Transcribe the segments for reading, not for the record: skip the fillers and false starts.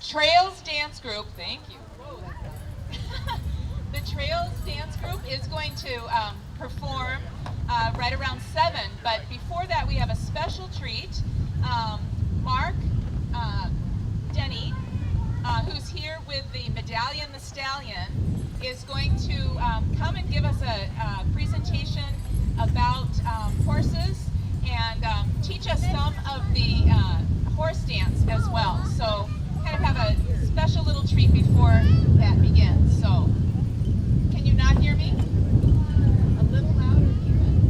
Trails Dance Group, thank you. The Trails Dance Group is going to perform right around 7, but before that we have a special treat. Mark Denny, who's here with the Medallion the Stallion, is going to come and give us a presentation about horses and teach us some of the horse dance as well. So kind of have a special little treat before that begins. So can you not hear me? A little louder even.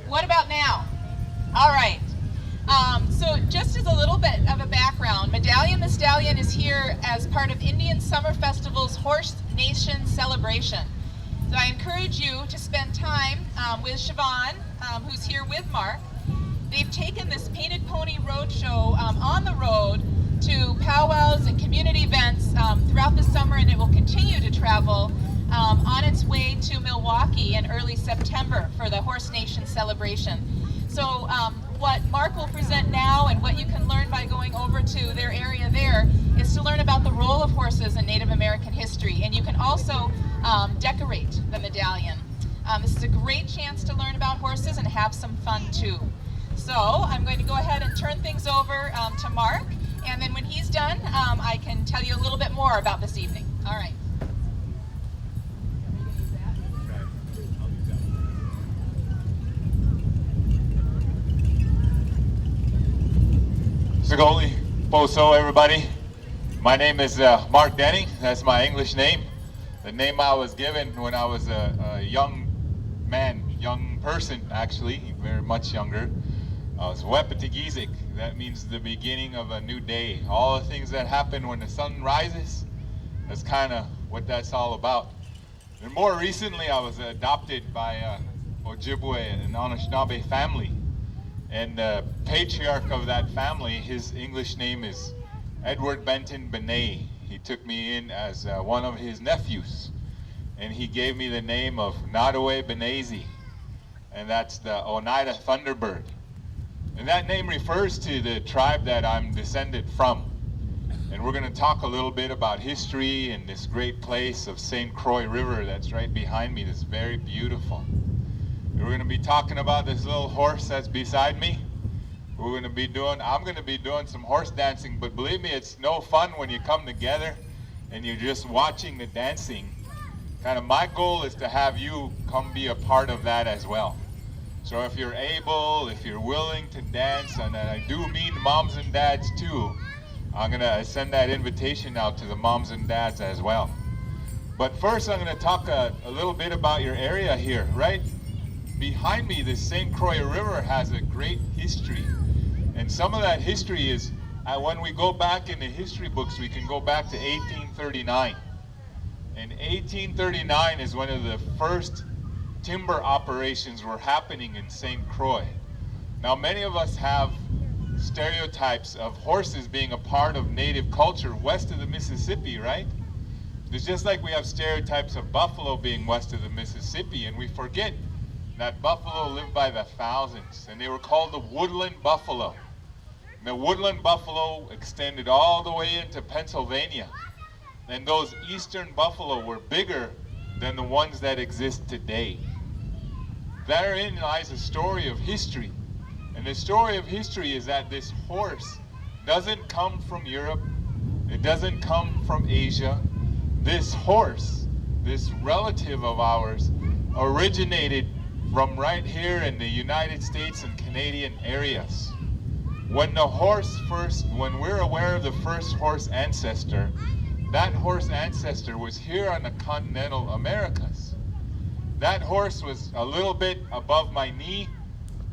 What about now? All right. So just as a little bit of a background, Medallion the Stallion is here as part of Indian Summer Festival's Horse Nation celebration. So I encourage you to spend time with Siobhan, who's here with Mark. They've taken this Painted Pony Roadshow on the road to powwows and community events throughout the summer, and it will continue to travel on its way to Milwaukee in early September for the Horse Nation celebration. So what Mark will present now and what you can learn by going over to their area there is to learn about the role of horses in Native American history, and you can also decorate the medallion. This is a great chance to learn about horses and have some fun too. So I'm going to go ahead and turn things over to Mark, and then when he's done, I can tell you a little bit more about this evening. All right. Sagoli, Poso, everybody. My name is Mark Denny. That's my English name. The name I was given when I was a young man, young person actually, very much younger. I was Wepatigizik. That means the beginning of a new day. All the things that happen when the sun rises, that's kind of what that's all about. And more recently, I was adopted by Ojibwe, an Anishinaabe family. And the patriarch of that family, his English name is Edward Benton Benet. He took me in as one of his nephews. And he gave me the name of Nadawe Benezi. And that's the Oneida Thunderbird. And that name refers to the tribe that I'm descended from. And we're going to talk a little bit about history and this great place of St. Croix River that's right behind me. That's very beautiful. We're going to be talking about this little horse that's beside me. I'm going to be doing some horse dancing, but believe me, it's no fun when you come together and you're just watching the dancing. Kind of my goal is to have you come be a part of that as well. So if you're able, if you're willing to dance, and I do mean moms and dads too, I'm going to send that invitation out to the moms and dads as well. But first I'm going to talk a little bit about your area here, right? Behind me, the St. Croix River has a great history. And some of that history is, when we go back in the history books, we can go back to 1839. And 1839 is one of the first timber operations were happening in St. Croix. Now, many of us have stereotypes of horses being a part of native culture west of the Mississippi, right? It's just like we have stereotypes of buffalo being west of the Mississippi, and we forget that buffalo lived by the thousands, and they were called the woodland buffalo. And the woodland buffalo extended all the way into Pennsylvania. And those eastern buffalo were bigger than the ones that exist today. Therein lies a story of history. And the story of history is that this horse doesn't come from Europe. It doesn't come from Asia. This horse, this relative of ours, originated from right here in the United States and Canadian areas. When we're aware of the first horse ancestor, that horse ancestor was here on the continental Americas. That horse was a little bit above my knee,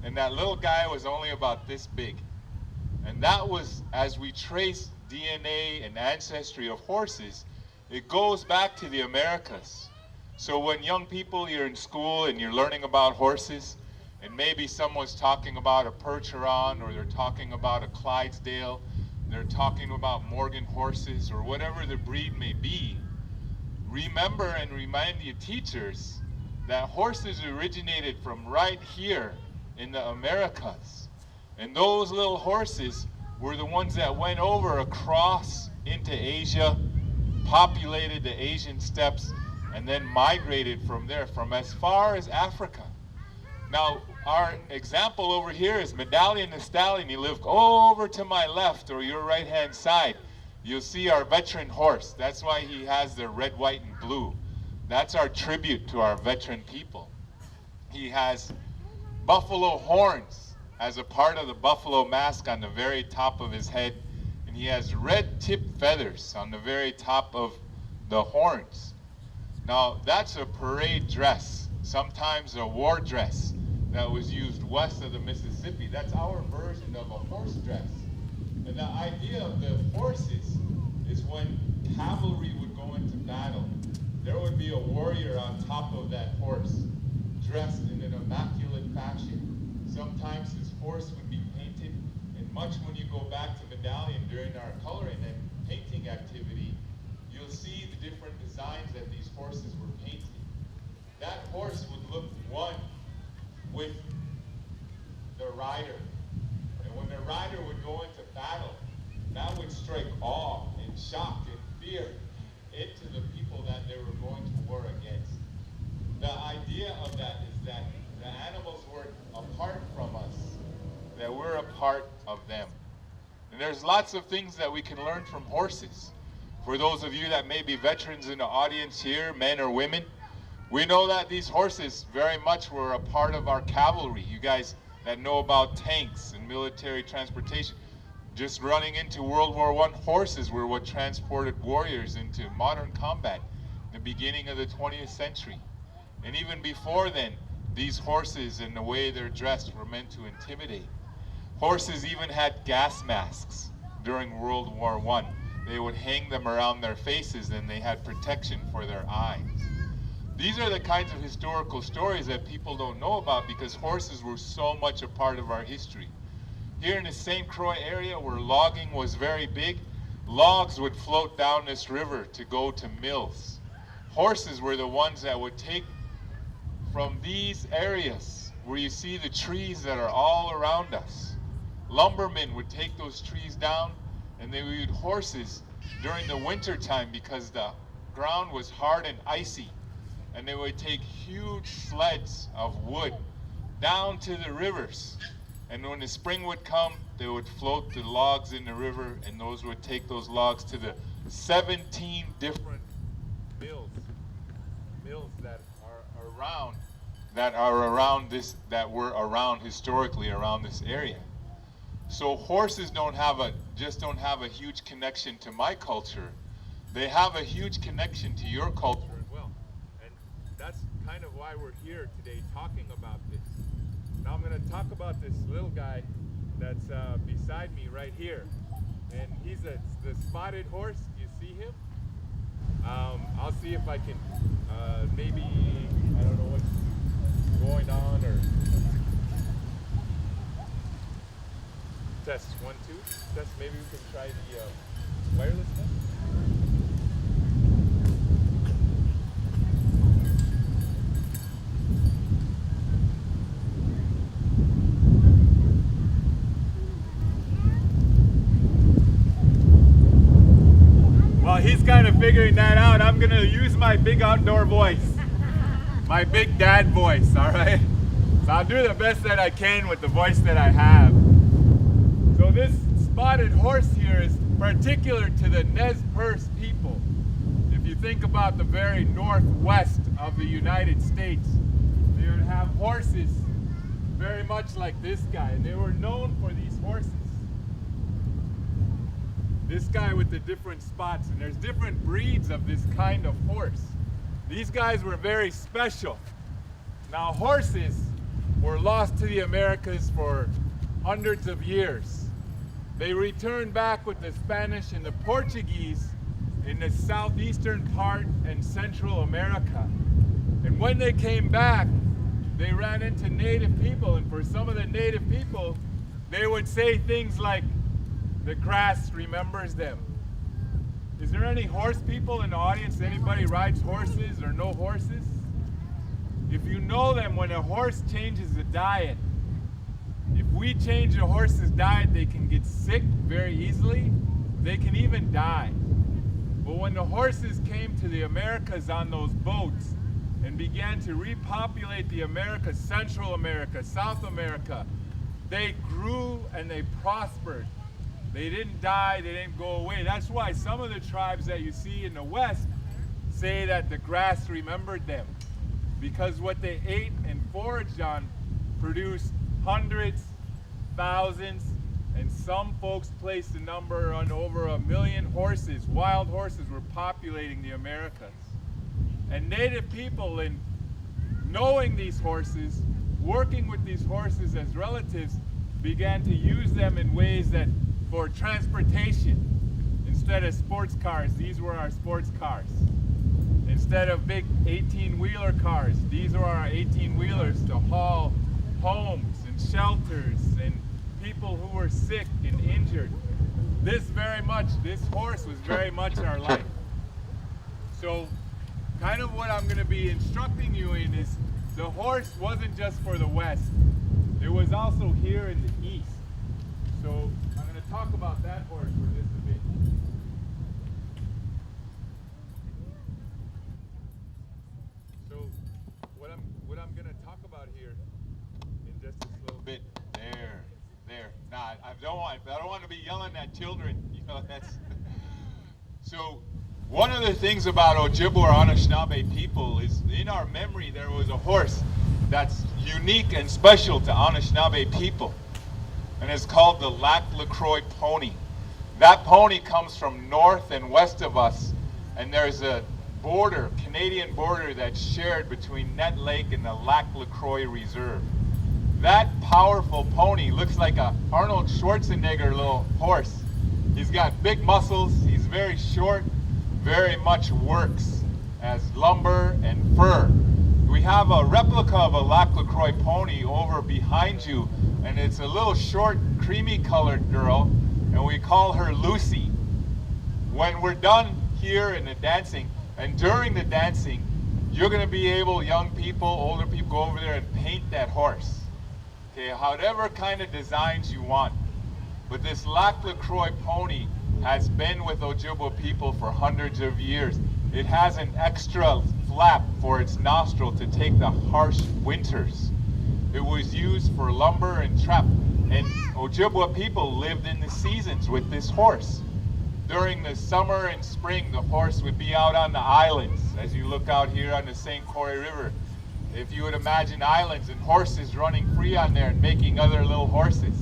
and that little guy was only about this big. And that was, as we trace DNA and ancestry of horses, it goes back to the Americas. So when young people, you're in school and you're learning about horses, and maybe someone's talking about a Percheron, or they're talking about a Clydesdale, they're talking about Morgan horses, or whatever the breed may be, remember and remind your teachers that horses originated from right here in the Americas. And those little horses were the ones that went over across into Asia, populated the Asian steppes, and then migrated from there, from as far as Africa. Now, our example over here is Medallion the Stallion. You look over to my left or your right-hand side, you'll see our veteran horse. That's why he has the red, white, and blue. That's our tribute to our veteran people. He has buffalo horns as a part of the buffalo mask on the very top of his head, and he has red tipped feathers on the very top of the horns. Now, that's a parade dress, sometimes a war dress that was used west of the Mississippi. That's our version of a horse dress. And the idea of the horses is when cavalry would go into battle, there would be a warrior on top of that horse, dressed in an immaculate fashion. Sometimes his horse would be painted, and much when you go back to Medallion during our coloring and painting activity, you'll see the different designs that these horses were painted. That horse would look one with the rider. And when the rider would go into battle, that would strike awe and shock and fear into the people that they were going to war against. The idea of that is that the animals were apart from us, that we're a part of them. And there's lots of things that we can learn from horses. For those of you that may be veterans in the audience here, men or women, we know that these horses very much were a part of our cavalry. You guys that know about tanks and military transportation, just running into World War I, horses were what transported warriors into modern combat in the beginning of the 20th century. And even before then, these horses and the way they're dressed were meant to intimidate. Horses even had gas masks during World War I. They would hang them around their faces and they had protection for their eyes. These are the kinds of historical stories that people don't know about because horses were so much a part of our history. Here in the St. Croix area where logging was very big, logs would float down this river to go to mills. Horses were the ones that would take from these areas where you see the trees that are all around us. Lumbermen would take those trees down and they would use horses during the winter time because the ground was hard and icy. And they would take huge sleds of wood down to the rivers. And when the spring would come, they would float the logs in the river, and those would take those logs to the 17 different mills that were around historically around this area. So horses don't have a huge connection to my culture. They have a huge connection to your culture. That's kind of why we're here today talking about this. Now I'm going to talk about this little guy that's beside me right here. And he's the spotted horse. You see him? I'll see if I can maybe, I don't know what's going on or... Test 1, 2. Test, maybe we can try the wireless test. He's kind of figuring that out. I'm gonna use my big outdoor voice, my big dad voice, all right? So I'll do the best that I can with the voice that I have. So this spotted horse here is particular to the Nez Perce people. If you think about the very northwest of the United States, they would have horses very much like this guy, and they were known for these horses. This guy with the different spots, and there's different breeds of this kind of horse. These guys were very special. Now horses were lost to the Americas for hundreds of years. They returned back with the Spanish and the Portuguese in the southeastern part and Central America. And when they came back, they ran into native people, and for some of the native people, they would say things like, "The grass remembers them." Is there any horse people in the audience? Anybody rides horses or know horses? if you know them, when a horse changes the diet, if we change a horse's diet, they can get sick very easily. They can even die. But when the horses came to the Americas on those boats and began to repopulate the Americas, Central America, South America, they grew and they prospered. They didn't die, they didn't go away. That's why some of the tribes that you see in the West say that the grass remembered them, because what they ate and foraged on produced hundreds, thousands, and some folks placed the number on over 1 million horses. Wild horses were populating the Americas. And Native people, in knowing these horses, working with these horses as relatives, began to use them in ways that for transportation. Instead of sports cars, these were our sports cars. Instead of big 18-wheeler cars, these were our 18-wheelers to haul homes and shelters and people who were sick and injured. This horse was very much our life. So kind of what I'm going to be instructing you in is the horse wasn't just for the West. It was also here in the East. So I'm going to talk about that horse for just a bit. So what I'm going to talk about here in just this little bit. There. Nah, I don't want to be yelling at children. You know, that's. So, one of the things about Ojibwe or Anishinaabe people is, in our memory, there was a horse that's unique and special to Anishinaabe people, and it's called the Lac LaCroix pony. That pony comes from north and west of us, and there's a border, Canadian border, that's shared between Nett Lake and the Lac LaCroix Reserve. That powerful pony looks like a Arnold Schwarzenegger little horse. He's got big muscles, he's very short, very much works as lumber and fur. We have a replica of a Lac LaCroix pony over behind you, and it's a little short, creamy colored girl, and we call her Lucy. When we're done here in the dancing, and during the dancing, you're gonna be able, young people, older people, go over there and paint that horse. Okay, however kind of designs you want. But this Lac LaCroix pony has been with Ojibwe people for hundreds of years. It has an extra flap for its nostril to take the harsh winters. It was used for lumber and trap. And Ojibwe people lived in the seasons with this horse. During the summer and spring, the horse would be out on the islands. As you look out here on the St. Croix River, if you would imagine islands and horses running free on there and making other little horses.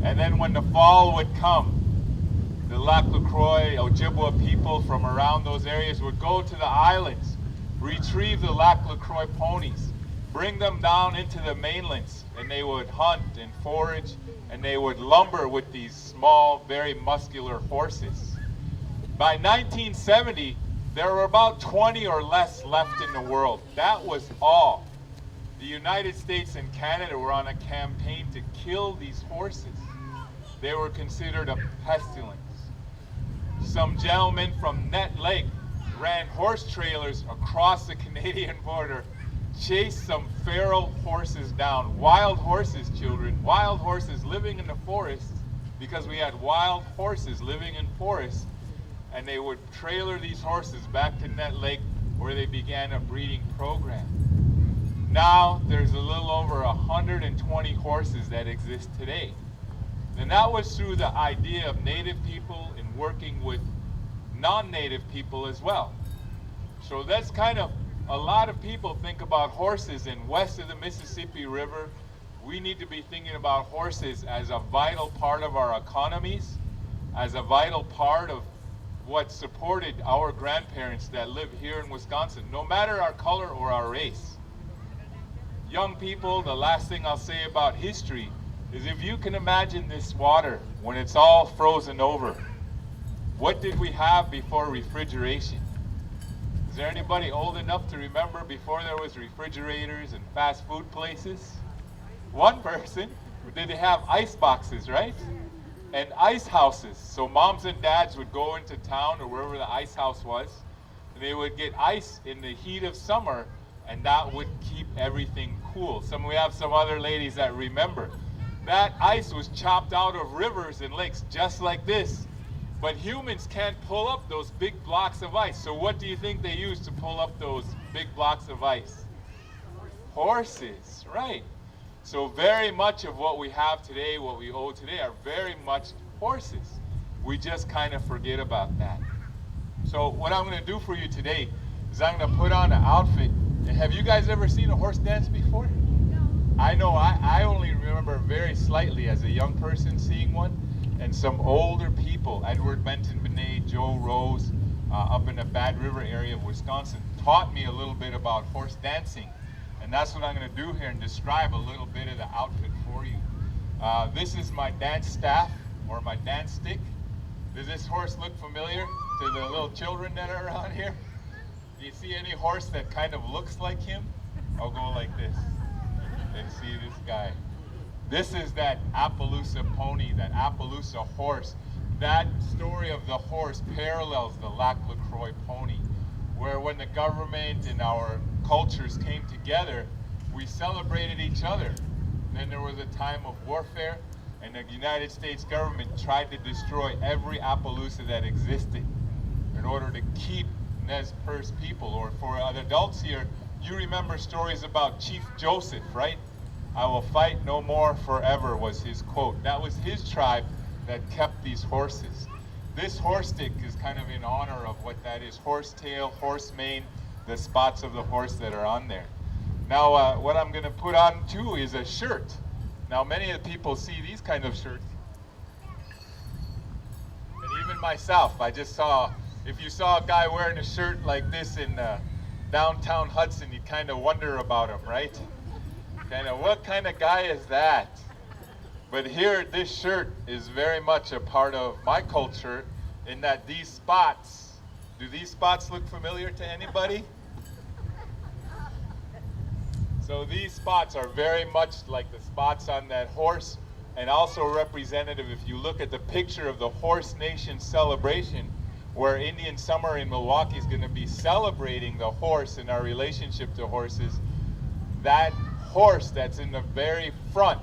And then when the fall would come, the Lac LaCroix Ojibwe people from around those areas would go to the islands, retrieve the Lac LaCroix ponies, bring them down into the mainlands, and they would hunt and forage, and they would lumber with these small, very muscular horses. By 1970, there were about 20 or less left in the world. That was all. The United States and Canada were on a campaign to kill these horses. They were considered a pestilence. Some gentlemen from Nett Lake ran horse trailers across the Canadian border, chased some feral horses down. Wild horses, children. Wild horses living in the forests, because we had wild horses living in forests. And they would trailer these horses back to Nett Lake, where they began a breeding program. Now there's a little over 120 horses that exist today. And that was through the idea of Native people and working with non-Native people as well. So that's kind of, a lot of people think about horses in west of the Mississippi River. We need to be thinking about horses as a vital part of our economies, as a vital part of what supported our grandparents that live here in Wisconsin, no matter our color or our race. Young people, the last thing I'll say about history is, if you can imagine this water when it's all frozen over, what did we have before refrigeration? Is there anybody old enough to remember before there was refrigerators and fast food places? One person. Did they have ice boxes, right? And ice houses. So moms and dads would go into town or wherever the ice house was, and they would get ice in the heat of summer, and that would keep everything cool. We have some other ladies that remember. That ice was chopped out of rivers and lakes just like this. But humans can't pull up those big blocks of ice. So what do you think they use to pull up those big blocks of ice? Horses, right. So very much of what we have today, what we owe today, are very much horses. We just kind of forget about that. So what I'm going to do for you today is I'm going to put on an outfit. And have you guys ever seen a horse dance before? No. I know I only remember very slightly as a young person seeing one. And some older people, Edward Benton Benet, Joe Rose, up in the Bad River area of Wisconsin, taught me a little bit about horse dancing. And that's what I'm going to do here and describe a little bit of the outfit for you. This is my dance staff, or my dance stick. Does this horse look familiar to the little children that are around here? Do you see any horse that kind of looks like him? I'll go like this and see this guy. This is that Appaloosa pony, that Appaloosa horse. That story of the horse parallels the Lac La Croix pony, where when the government and our cultures came together, we celebrated each other. And then there was a time of warfare, and the United States government tried to destroy every Appaloosa that existed in order to keep Nez Perce people. Or for the adults here, you remember stories about Chief Joseph, right? "I will fight no more forever" was his quote. That was his tribe that kept these horses. This horse stick is kind of in honor of what that is: horse tail, horse mane, the spots of the horse that are on there. Now what I'm going to put on too is a shirt. Now many of the people see these kind of shirts, and even myself, I just saw, if you saw a guy wearing a shirt like this in downtown Hudson, you kind of wonder about him, right? Kind of, what kind of guy is that? But here, this shirt is very much a part of my culture, in that these spots, do these spots look familiar to anybody? So these spots are very much like the spots on that horse, and also representative, if you look at the picture of the Horse Nation celebration, where Indian Summer in Milwaukee is going to be celebrating the horse and our relationship to horses. That horse that's in the very front,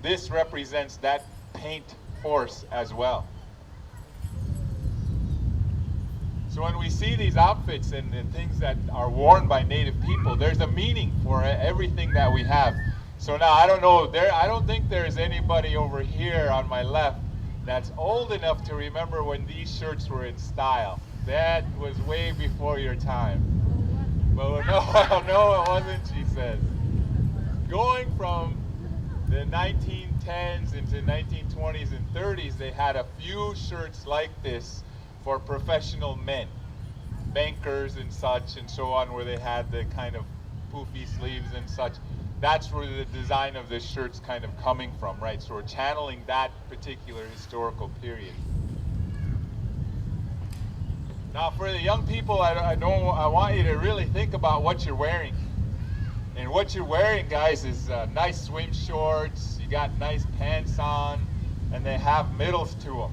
this represents that paint horse as well. So when we see these outfits and the things that are worn by Native people, there's a meaning for everything that we have. So now I don't know, I don't think there's anybody over here on my left that's old enough to remember when these shirts were in style. That was way before your time. But no, it wasn't, she says. Going from the 1910s into 1920s and 30s, they had a few shirts like this for professional men, bankers and such and so on, where they had the kind of poofy sleeves and such. That's where the design of this shirt's kind of coming from, right? So we're channeling that particular historical period. Now for the young people, I want you to really think about what you're wearing. And what you're wearing, guys, is nice swim shorts, you got nice pants on, and they have middles to them.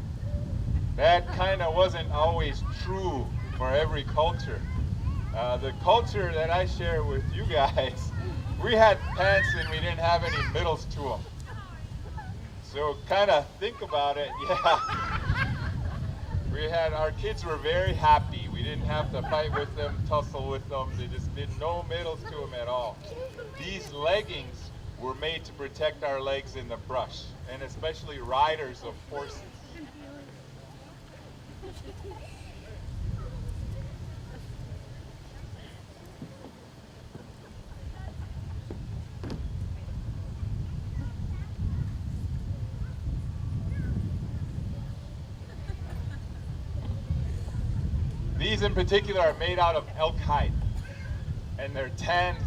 That kind of wasn't always true for every culture. The culture that I share with you guys, we had pants and we didn't have any middles to them. So kind of think about it, yeah. Our kids were very happy. We didn't have to fight with them, tussle with them. They just did no middles to them at all. These leggings were made to protect our legs in the brush, and especially riders of horses. These in particular are made out of elk hide, and they're tanned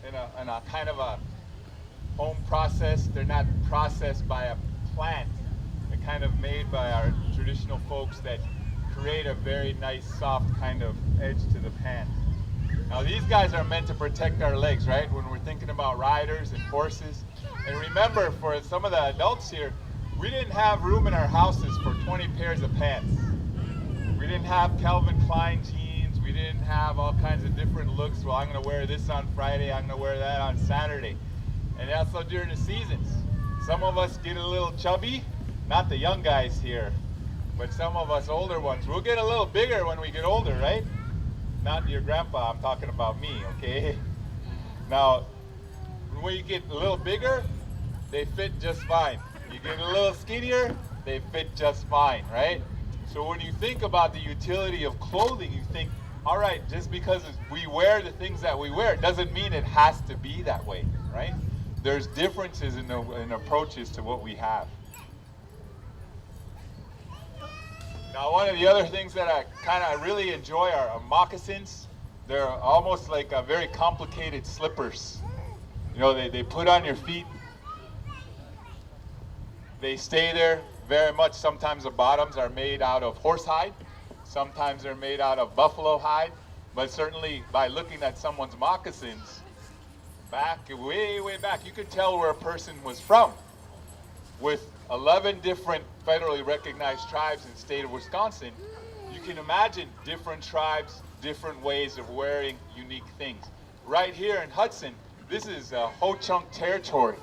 in a kind of a home process. They're not processed by a plant. They're kind of made by our traditional folks that create a very nice, soft kind of edge to the pants. Now these guys are meant to protect our legs, right? When we're thinking about riders and horses. And remember, for some of the adults here, we didn't have room in our houses for 20 pairs of pants. We didn't have Calvin Klein jeans. We We didn't have all kinds of different looks. Well, I'm going to wear this on Friday, I'm going to wear that on Saturday. And also during the seasons. Some of us get a little chubby, not the young guys here, but some of us older ones. We'll get a little bigger when we get older, right? Not your grandpa, I'm talking about me, okay? Now, when you get a little bigger, they fit just fine. You get a little skinnier, they fit just fine, right? So when you think about the utility of clothing, you think, all right, just because we wear the things that we wear doesn't mean it has to be that way, right? There's differences in approaches to what we have. Now, one of the other things that I kind of really enjoy are moccasins. They're almost like a very complicated slippers. You know, they put on your feet. They stay there very much. Sometimes the bottoms are made out of horse hide. Sometimes they're made out of buffalo hide. But certainly by looking at someone's moccasins, way back, you could tell where a person was from. With 11 different federally recognized tribes in the state of Wisconsin, you can imagine different tribes, different ways of wearing unique things. Right here in Hudson, this is Ho-Chunk territory,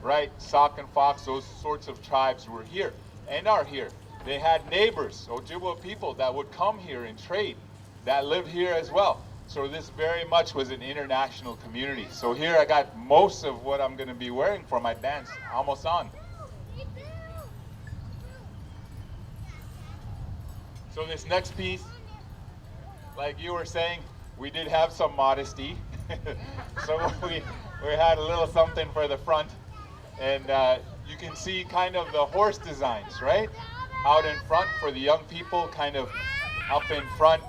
right? Sauk and Fox, those sorts of tribes were here and are here. They had neighbors, Ojibwa people that would come here and trade, that lived here as well. So this very much was an international community. So here I got most of what I'm going to be wearing for my dance almost on. So this next piece, like you were saying, we did have some modesty. So we had a little something for the front. And you can see kind of the horse designs, right? Out in front for the young people, kind of up in front.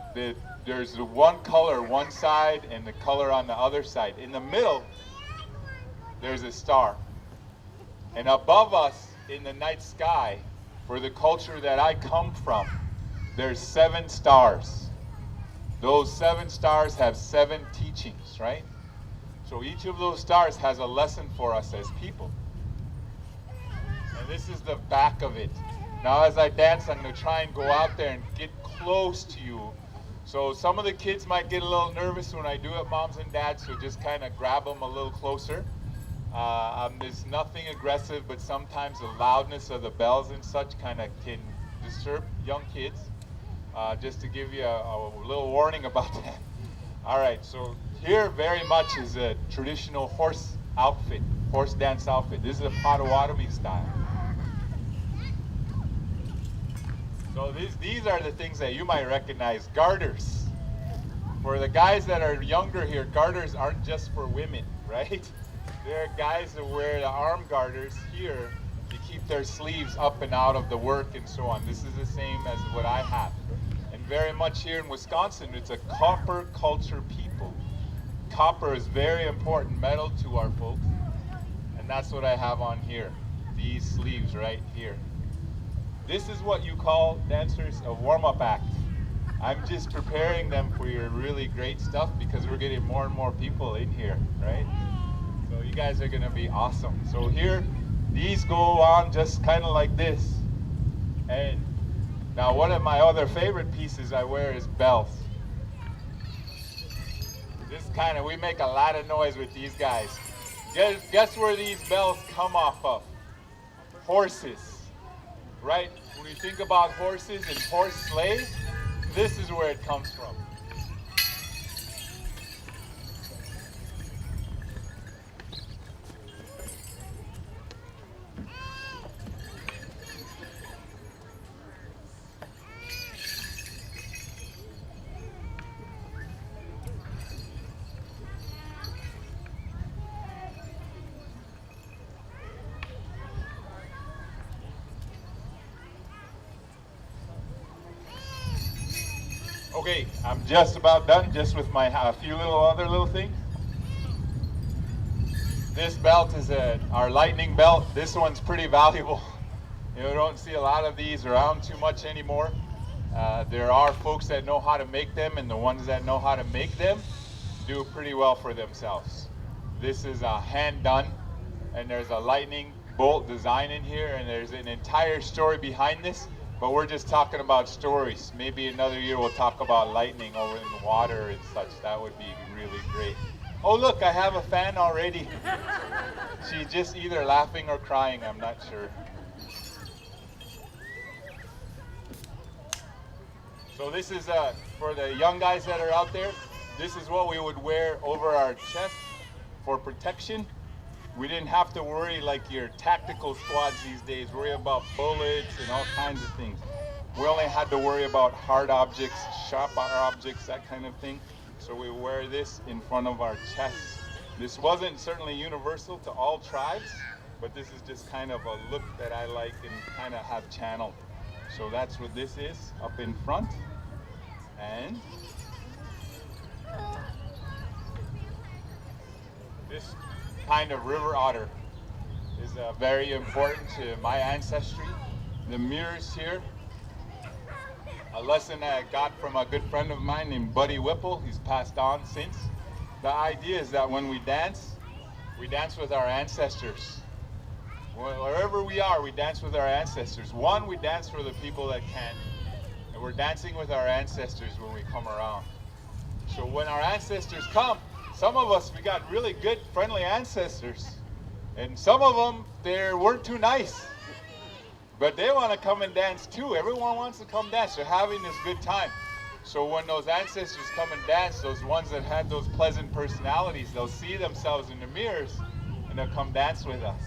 There's the one color one side and the color on the other side. In the middle, there's a star. And above us in the night sky, for the culture that I come from, there's 7 stars. Those 7 stars have 7 teachings, right? So each of those stars has a lesson for us as people. And this is the back of it. Now as I dance, I'm going to try and go out there and get close to you. So some of the kids might get a little nervous when I do it, moms and dads, so just kind of grab them a little closer. There's nothing aggressive, but sometimes the loudness of the bells and such kind of can disturb young kids. Just to give you a little warning about that. All right, so here very much is a traditional horse outfit, horse dance outfit. This is a Potawatomi style. So these are the things that you might recognize. Garters. For the guys that are younger here, garters aren't just for women, right? There are guys that wear the arm garters here to keep their sleeves up and out of the work and so on. This is the same as what I have. And very much here in Wisconsin, it's a copper culture people. Copper is very important metal to our folks. And that's what I have on here. These sleeves right here. This is what you call, dancers, a warm-up act. I'm just preparing them for your really great stuff because we're getting more and more people in here, right? So you guys are gonna be awesome. So here, these go on just kind of like this. And now one of my other favorite pieces I wear is bells. This kind of, we make a lot of noise with these guys. Guess where these bells come off of? Horses. Right? When you think about horses and horse sleighs, this is where it comes from. Okay, I'm just about done, just with my a few other little things. This belt is our lightning belt. This one's pretty valuable. You don't see a lot of these around too much anymore. There are folks that know how to make them, and the ones that know how to make them do pretty well for themselves. This is hand done, and there's a lightning bolt design in here, and there's an entire story behind this. but we're just talking about stories. Maybe another year we'll talk about lightning over in the water and such. That would be really great. Oh look, I have a fan already. She's just either laughing or crying, I'm not sure. So this is, for the young guys that are out there, this is what we would wear over our chest for protection. We didn't have to worry like your tactical squads these days, worry about bullets and all kinds of things. We only had to worry about hard objects, sharp objects, that kind of thing. So we wear this in front of our chests. This wasn't certainly universal to all tribes, but this is just kind of a look that I like and kind of have channeled. So that's what this is up in front. And this kind of river otter is very important to my ancestry. The mirrors here, a lesson I got from a good friend of mine named Buddy Whipple. He's passed on since. The idea is that when we dance with our ancestors. Wherever we are, we dance with our ancestors. One, we dance for the people that can. And we're dancing with our ancestors when we come around. So when our ancestors come, some of us, we got really good, friendly ancestors. And some of them, they weren't too nice. But they want to come and dance too. Everyone wants to come dance. They're having this good time. So when those ancestors come and dance, those ones that had those pleasant personalities, they'll see themselves in the mirrors and they'll come dance with us.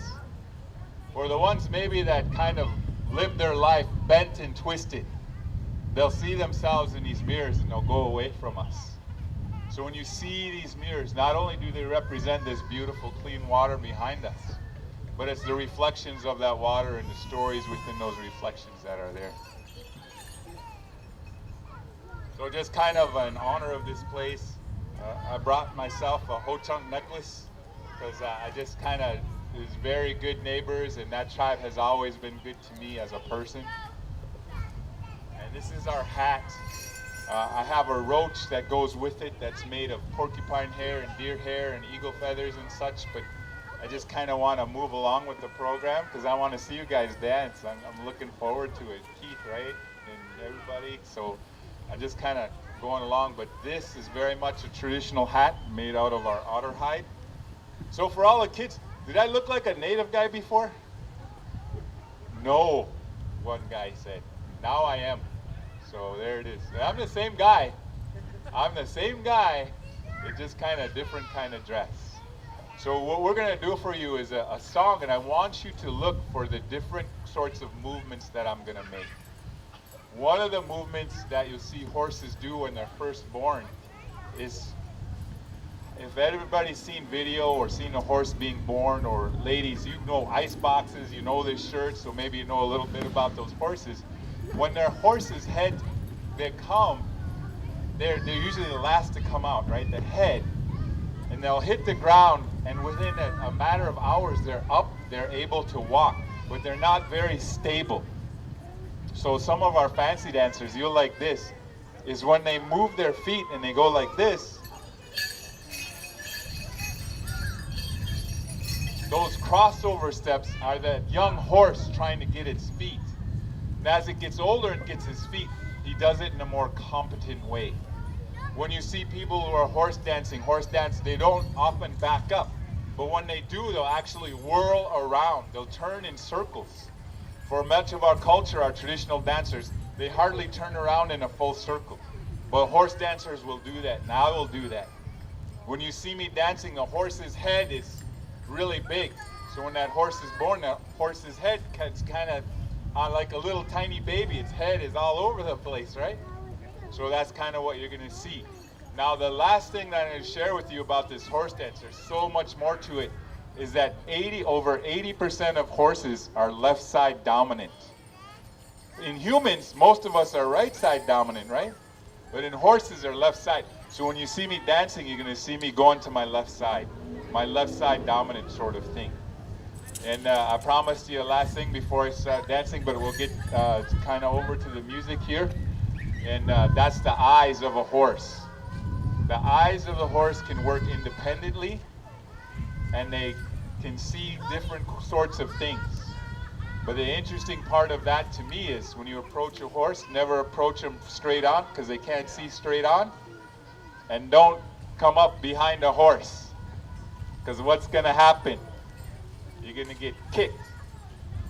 Or the ones maybe that kind of lived their life bent and twisted, they'll see themselves in these mirrors and they'll go away from us. So when you see these mirrors, not only do they represent this beautiful clean water behind us, but it's the reflections of that water and the stories within those reflections that are there. So just kind of in honor of this place, I brought myself a Ho-Chunk necklace because I just kind of is very good neighbors, and that tribe has always been good to me as a person. And this is our hat. I have a roach that goes with it that's made of porcupine hair and deer hair and eagle feathers and such, but I just kind of want to move along with the program because I want to see you guys dance. I'm looking forward to it. Keith, right? And everybody. So I'm just kind of going along, but this is very much a traditional hat made out of our otter hide. So for all the kids, did I look like a native guy before? No, one guy said. Now I am. So there it is. I'm the same guy. I'm the same guy. It's just kind of different kind of dress. So what we're going to do for you is a song, and I want you to look for the different sorts of movements that I'm going to make. One of the movements that you'll see horses do when they're first born is, if everybody's seen video or seen a horse being born, or ladies, you know ice boxes, you know this shirt, so maybe you know a little bit about those horses. When their horse's head, they come, they're usually the last to come out, right? The head. And they'll hit the ground, and within a matter of hours, they're up, they're able to walk, but they're not very stable. So some of our fancy dancers, you'll like this, is when they move their feet and they go like this, those crossover steps are that young horse trying to get its feet. And as it gets older and gets his feet, he does it in a more competent way. When you see people who are horse dance, they don't often back up. But when they do, they'll actually whirl around. They'll turn in circles. For much of our culture, our traditional dancers, they hardly turn around in a full circle. But horse dancers will do that, and I will do that. When you see me dancing, the horse's head is really big. So when that horse is born, that horse's head is kind of like a little tiny baby. Its head is all over the place, right? So that's kind of what you're going to see. Now, the last thing that I'm going to share with you about this horse dance, there's so much more to it, is that over 80% of horses are left side dominant. In humans, most of us are right side dominant, right? But in horses, they're left side. So when you see me dancing, you're going to see me going to my left side dominant sort of thing. And I promised you a last thing before I start dancing, but we'll get kind of over to the music here. And that's the eyes of a horse. The eyes of the horse can work independently, and they can see different sorts of things. But the interesting part of that to me is when you approach a horse, never approach them straight on because they can't see straight on. And don't come up behind a horse because what's going to happen? You're going to get kicked.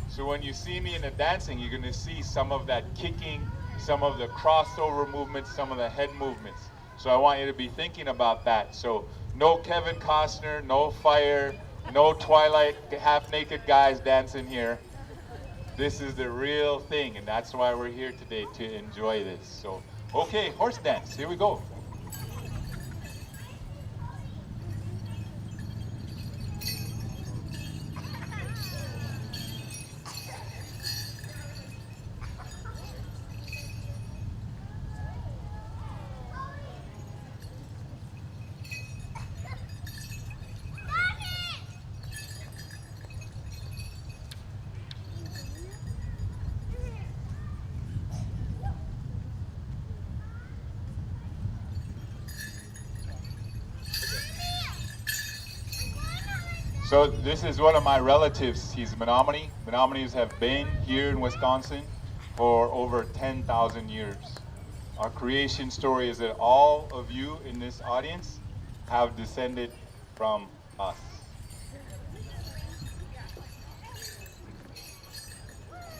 So when you see me in the dancing, you're going to see some of that kicking, some of the crossover movements, some of the head movements. So I want you to be thinking about that. So no Kevin Costner, no fire, no Twilight half-naked guys dancing here. This is the real thing, and that's why we're here today, to enjoy this. So, okay, horse dance, here we go. So this is one of my relatives. He's Menominee. Menominees have been here in Wisconsin for over 10,000 years. Our creation story is that all of you in this audience have descended from us.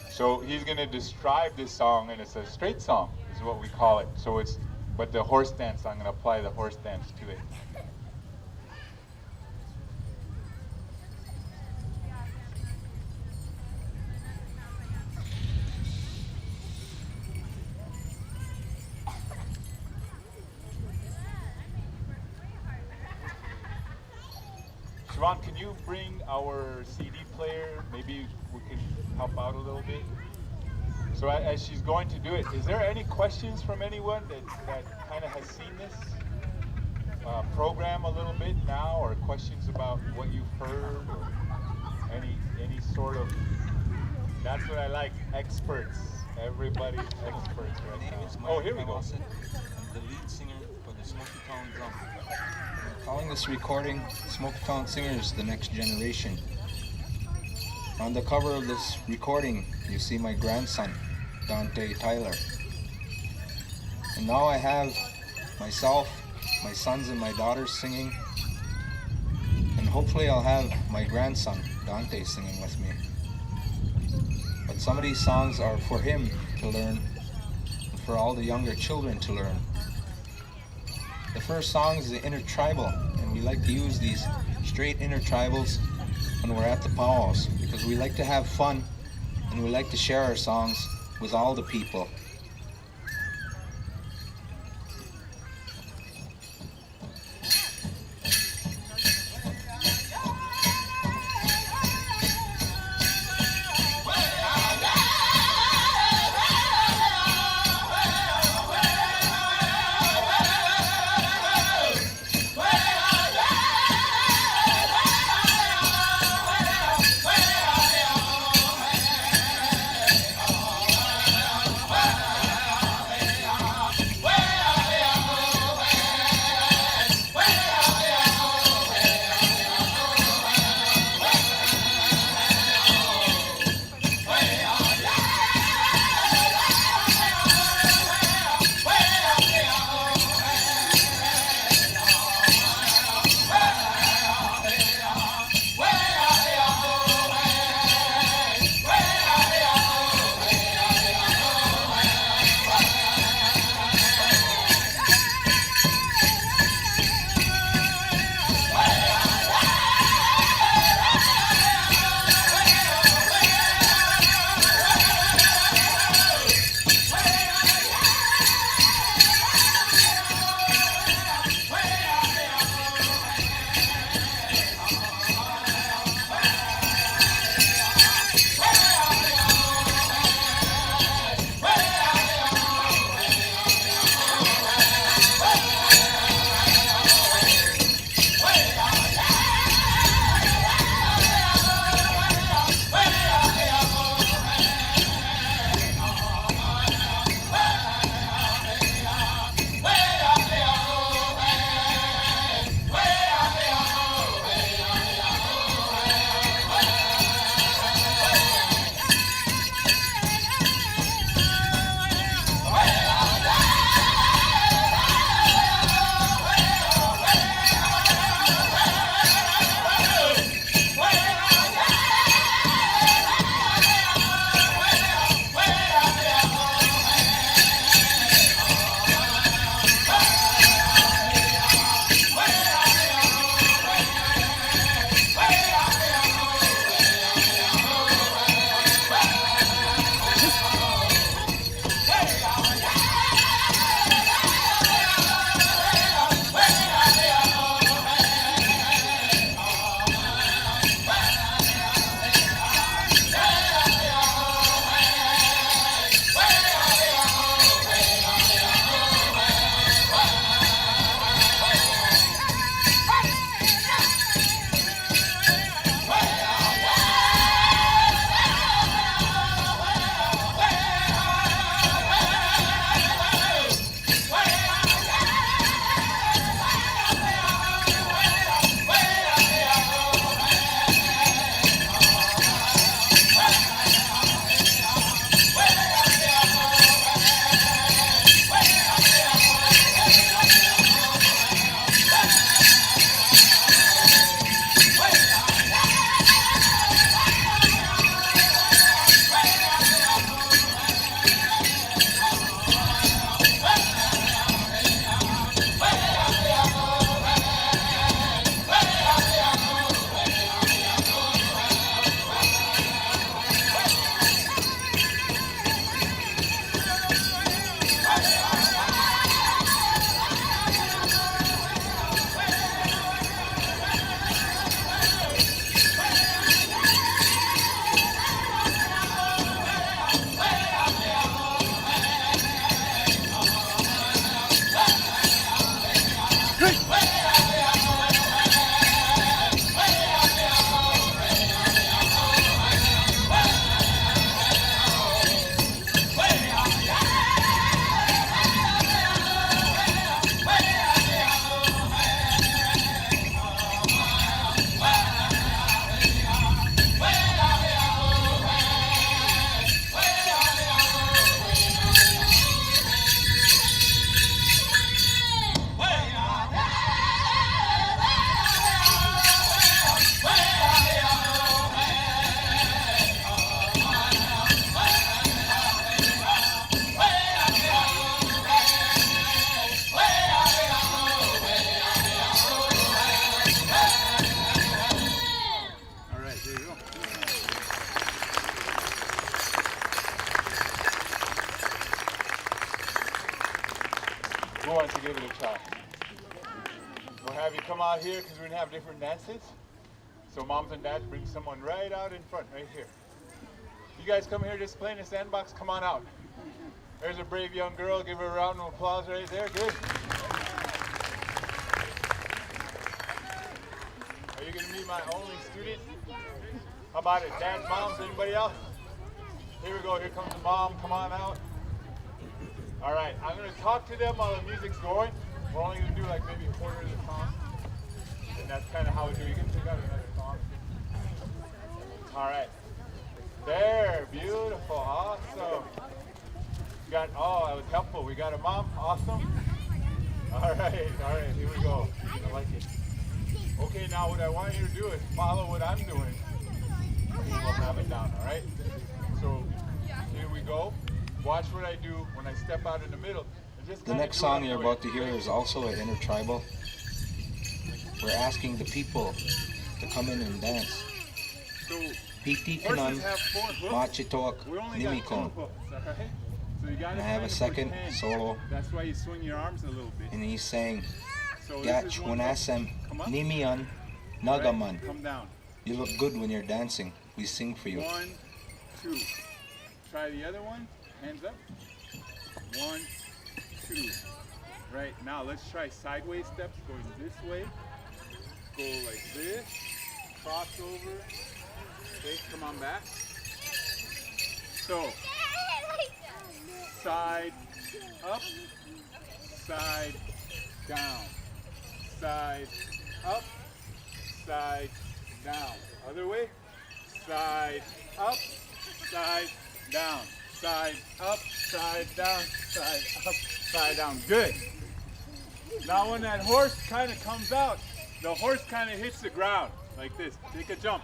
So he's going to describe this song, and it's a straight song, is what we call it. So it's, but the horse dance, I'm going to apply the horse dance to it. Siobhan, can you bring our CD player? Maybe we can help out a little bit. So as she's going to do it, is there any questions from anyone that kind of has seen this program a little bit now, or questions about what you've heard, or any sort of? That's what I like, experts. Everybody's experts right now. Oh, here we go. I'm the lead singer for the Smoky Town Drum. I'm calling this recording Smoky Town Singers, The Next Generation. On the cover of this recording, you see my grandson, Dante Tyler. And now I have myself, my sons and my daughters singing, and hopefully I'll have my grandson, Dante, singing with me. But some of these songs are for him to learn, and for all the younger children to learn. The first song is the intertribal, and we like to use these straight intertribals when we're at the powwows, because we like to have fun and we like to share our songs with all the people. out here because we're gonna have different dances. So moms and dads, bring someone right out in front, right here. You guys come here just play in the sandbox, come on out. There's a brave young girl, give her a round of applause right there, good. Are you gonna be my only student? How about it, dads, moms, anybody else? Here we go, here comes the mom, come on out. All right, I'm gonna talk to them while the music's going. We're only gonna do like maybe a quarter of the song. And that's kind of how we do it. You can pick out another song. All right. There, beautiful, awesome. You got, oh, that was helpful. We got a mom, awesome. All right, here we go. You're gonna like it. Okay, now what I want you to do is follow what I'm doing. We'll have it down, all right? So, here we go. Watch what I do when I step out in the middle. The next song you're about to hear is also an intertribal. We're asking the people to come in and dance. So Piti horses kanan, have 4 hoofs. machitoak, We only got 2 nimikon. hoofs, all right? So you gotta And I have kinda a push second hand. solo, That's why you swing your arms a little bit. and he's saying, So Gach this is one hoof. wanasem, Come up. nimian, Right? nagaman. Come down. You look good when you're dancing. We sing for you. 1, 2. Try the other one. Hands up. 1, 2. Right, now let's try sideways steps going this way. Go like this. Cross over. Okay, come on back. So, side up, side down. Side up, side down. Other way. Side up, side down. Side up, side down, side up, side down. Good. Now when that horse kind of comes out, the horse kind of hits the ground like this. Take a jump.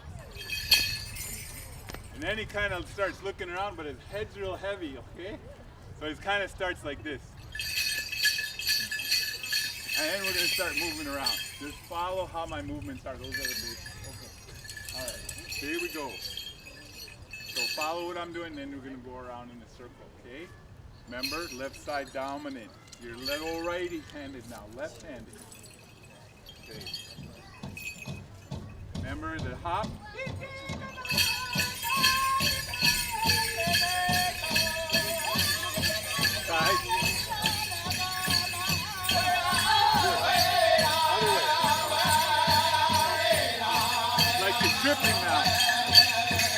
And then he kind of starts looking around, but his head's real heavy, okay? So he kind of starts like this. And then we're going to start moving around. Just follow how my movements are. Those are the basics. Okay. All right. So here we go. So follow what I'm doing, then we're going to go around in a circle, okay? Remember, left side dominant. You're little righty-handed now, left-handed. Okay. Remember the hop? Side. Like you're tripping now.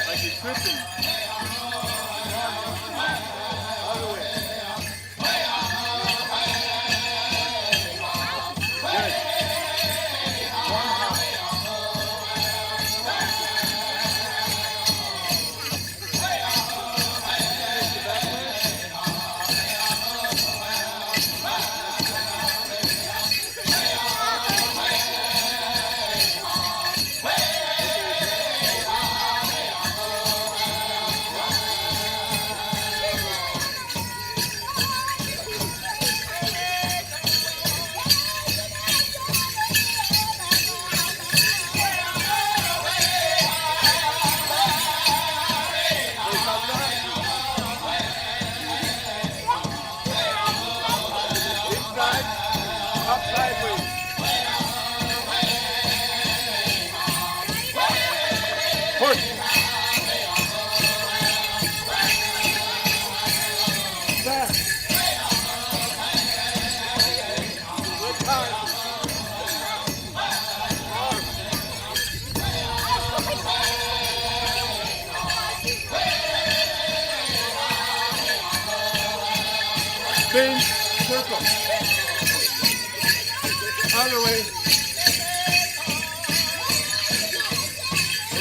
Like you're tripping. Other way. Good. One hop. Inside, up sideways. Push. Back. Good time. Spin, circle. Other way.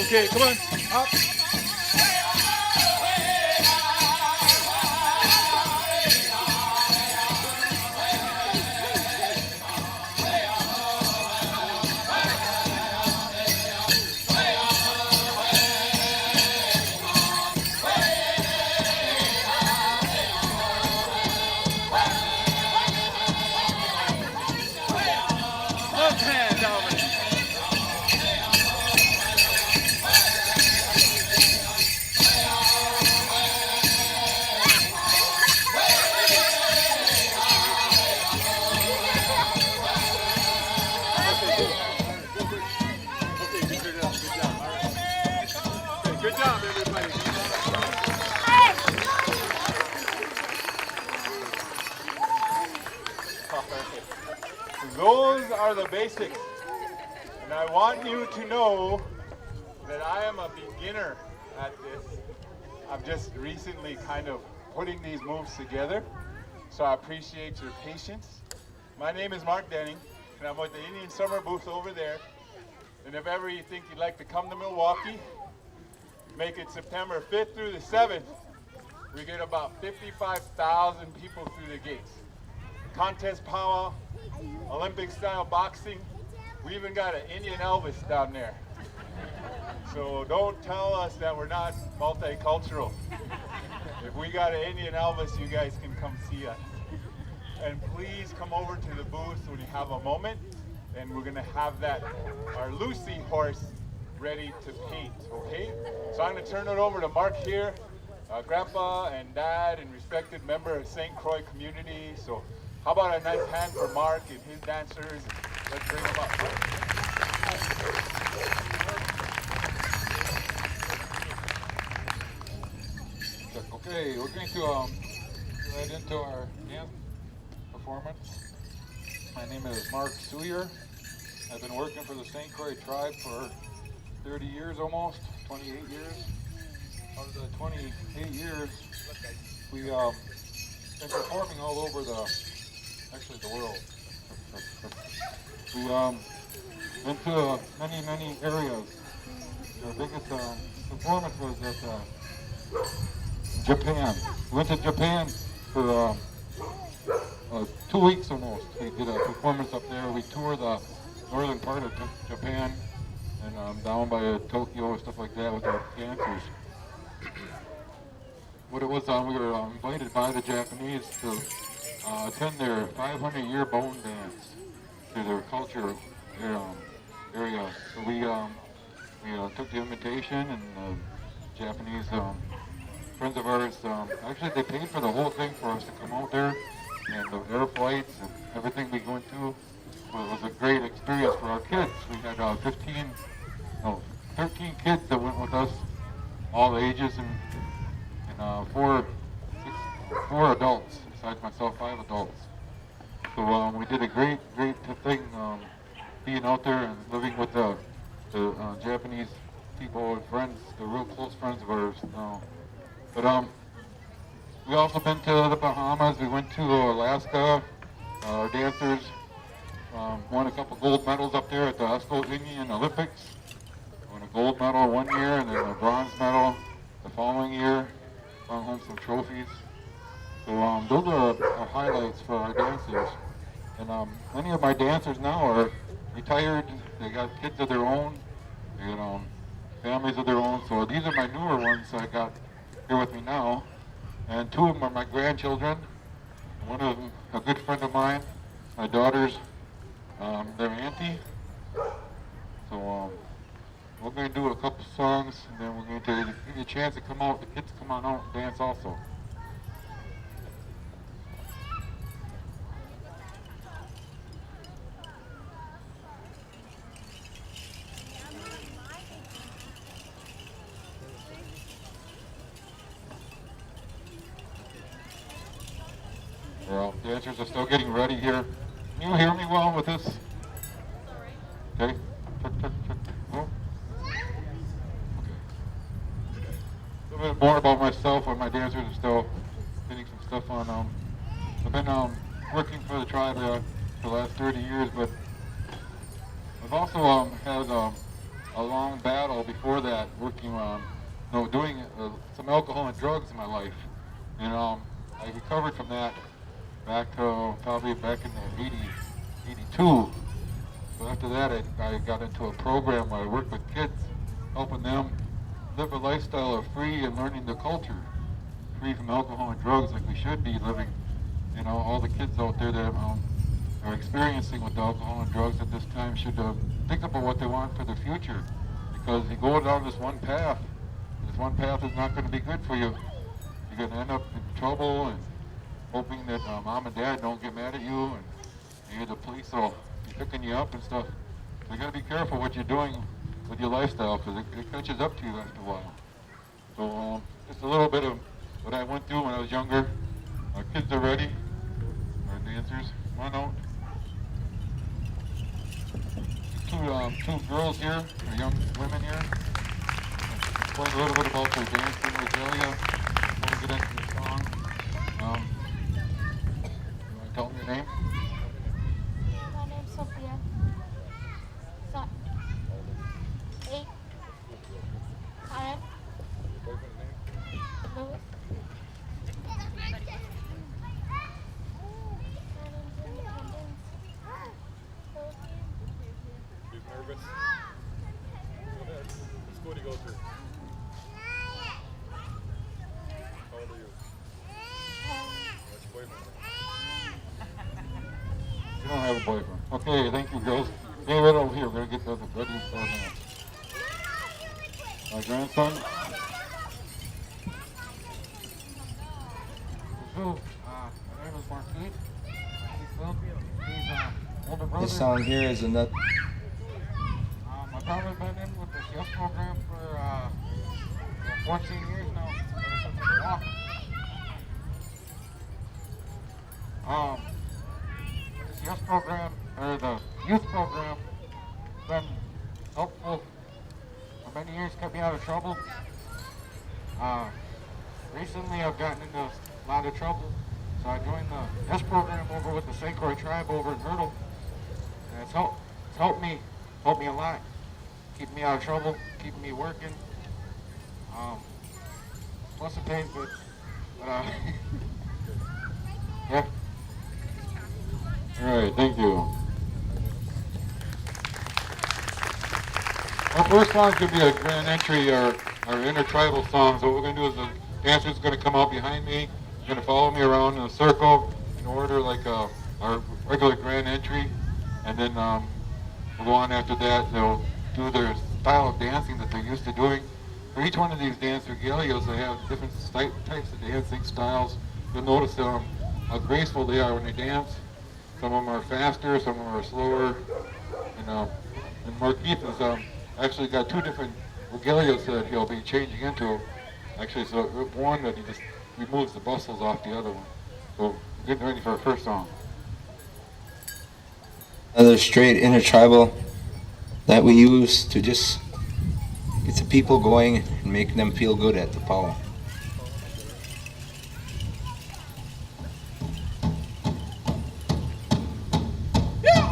Okay, come on. Up. Left hand dominant. those are the basics. And I want you to know that I am a beginner at this. I'm just recently kind of putting these moves together, so I appreciate your patience. My name is Mark Denning, and I'm with the Indian Summer booth over there. And if ever you think you'd like to come to Milwaukee, make it September 5th through the 7th. We get about 55,000 people through the gates. Contest powwow, Olympic style boxing. We even got an Indian Elvis down there. So don't tell us that we're not multicultural. If we got an Indian Elvis, you guys can come see us. And please come over to the booth when you have a moment. And we're gonna have our Lucy horse ready to paint, okay? So I'm gonna turn it over to Mark here, Grandpa and Dad and respected member of St. Croix community. So how about a nice hand for Mark and his dancers? Let's bring them up. Okay, we're going to get right into our dance performance. My name is Mark Suyer. I've been working for the St. Croix tribe for 30 years almost, 28 years. Out of the 28 years, we've been performing all over the world. We been to many areas. Our biggest performance was at Japan. We went to Japan for 2 weeks almost. We did a performance up there. We toured the northern part of Japan and down by Tokyo and stuff like that with our dancers. What it was, we were invited by the Japanese to attend their 500-year bone dance to their culture area. So we took the invitation, and the Japanese friends of ours, actually they paid for the whole thing for us to come out there, and the air flights and everything we went through. Well, it was a great experience for our kids. We had 13 kids that went with us, all ages, and four adults, besides myself, 5 adults. So we did a great thing, being out there and living with the Japanese people and friends, the real close friends of ours. But we also been to the Bahamas. We went to Alaska. Our dancers won a couple gold medals up there at the Esco Indian Olympics. Won a gold medal one year and then a bronze medal the following year. Brought home some trophies. So those are our highlights for our dancers. And many of my dancers now are retired. They got kids of their own. They got families of their own. So these are my newer ones I got here with me now. And 2 of them are my grandchildren. One of them, a good friend of mine, my daughters, their auntie. So we're going to do a couple songs, and then we're going to give you a chance to come out, the kids come on out and dance also. Well, dancers are still getting ready here. Can you hear me well with this? Okay. Check. Oh. Okay. A little bit more about myself when my dancers are still getting some stuff on. I've been working for the tribe for the last 30 years, but I've also had a long battle before that, working doing some alcohol and drugs in my life. And I recovered from that probably back in 82. So after that, I got into a program where I worked with kids, helping them live a lifestyle of free and learning the culture, free from alcohol and drugs, like we should be living. All the kids out there that are experiencing with alcohol and drugs at this time should think about what they want for the future, because you go down this one path is not going to be good for you. You're going to end up in trouble, and hoping that mom and dad don't get mad at you, and maybe the police will be picking you up and stuff. So you got to be careful what you're doing with your lifestyle, because it catches up to you after a while. So just a little bit of what I went through when I was younger. Our kids are ready. Our dancers, come on out. two girls here, or young women here. Explain a little bit about their dancing regalia. Before we get into the song. You want to tell them your name? My name's Sophia. So, 8. Karen. Louis. My name's Independence. Sophie. He's nervous. What school do you go to? How old are you? What's your boyfriend? You don't have a boyfriend. Okay, thank you, girls. Stay right over here. We're going to get the ready to start now. My grandson. My name is Marquise. He's older brother. This song here is another. My brother's been in with the chess program for 14 years now, ever since I was walking. This chess program, or the youth program, has been helpful for many years, kept me out of trouble. Recently I've gotten into a lot of trouble, so I joined the chess program over with the St. Croix tribe over in Myrtle. And it's helped me a lot. Keeping me out of trouble, keeping me working. Plus it pays, but yeah. All right, thank you. Our first song is going to be a grand entry, our intertribal song. So what we're going to do is the dancer's going to come out behind me. He's going to follow me around in a circle in order like our regular grand entry. And then we'll go on after that. They'll do their style of dancing that they're used to doing. For each one of these dance regalias, they have different types of dancing styles. You'll notice how graceful they are when they dance. Some of them are faster, some of them are slower. And Marquise has actually got 2 different regalias that he'll be changing into. Actually, so one that he just removes the bustles off the other one. So getting ready for our first song. Another straight intertribal that we use to just get the people going and make them feel good at the powwow. Yeah.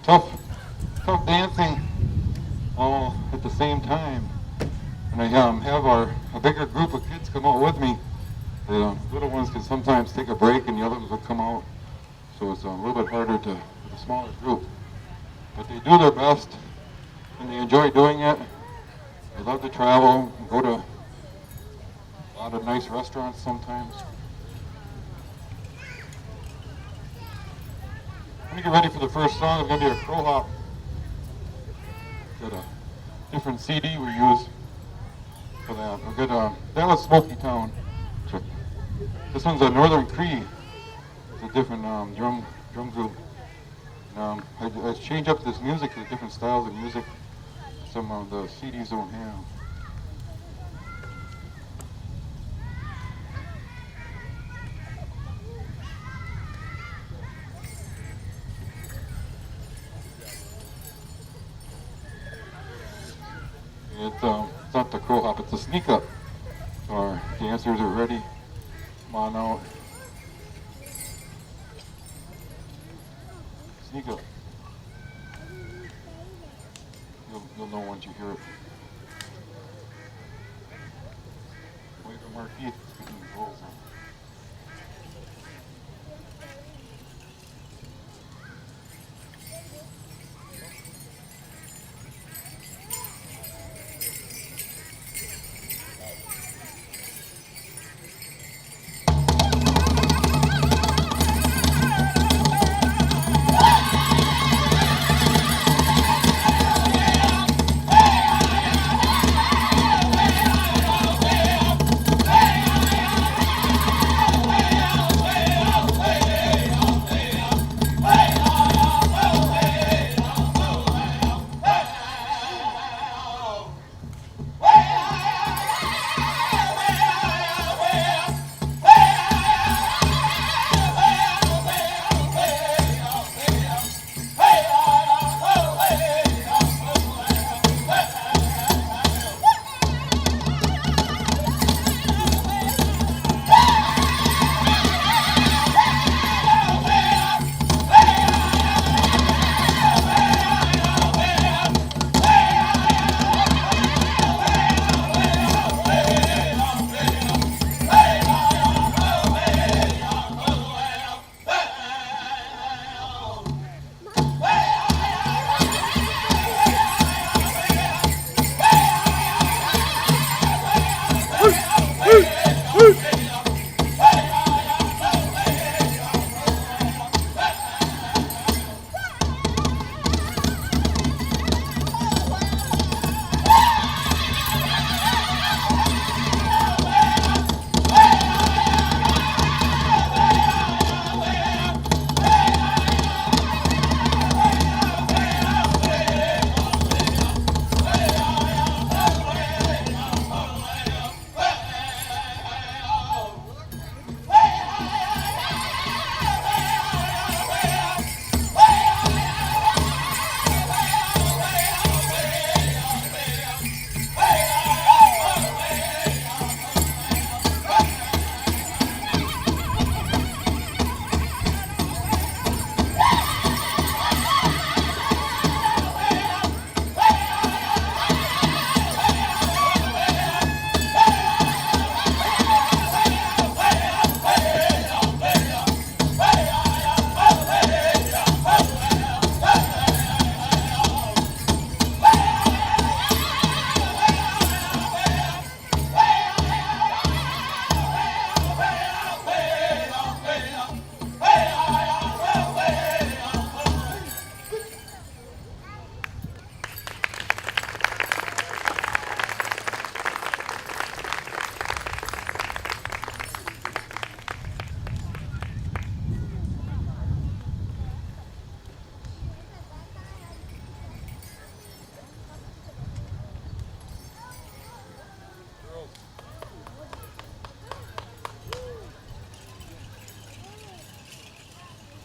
tough dancing all at the same time. And I have a bigger group of kids come out with me. The little ones can sometimes take a break and the others will come out. So it's a little bit harder with a smaller group. But they do their best and they enjoy doing it. They love to travel, go to a lot of nice restaurants sometimes. Let me get ready for the first song. It's going to be a crow hop. Got a different CD we use for that. We got that was Smoky Town. This one's a Northern Cree. It's a different drum group. I change up this music to different styles of music. Some of the CDs don't have. It's not the crow hop, it's a sneak up. So our dancers are ready. Come on out. Sneak up. You'll know once you hear it. Wait for Marquis speaking the rules.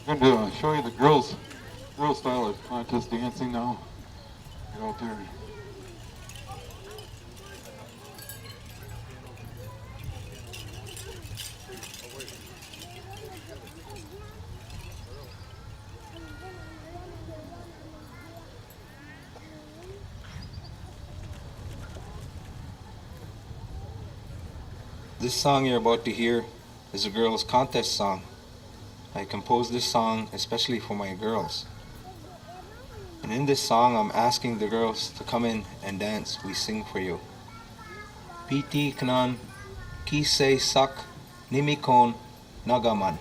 I'm going to show you the girl style of contest dancing now. Get out there. This song you're about to hear is a girls' contest song. I composed this song especially for my girls. And in this song, I'm asking the girls to come in and dance We Sing For You. Piti kanan kisei sak nimikon nagaman.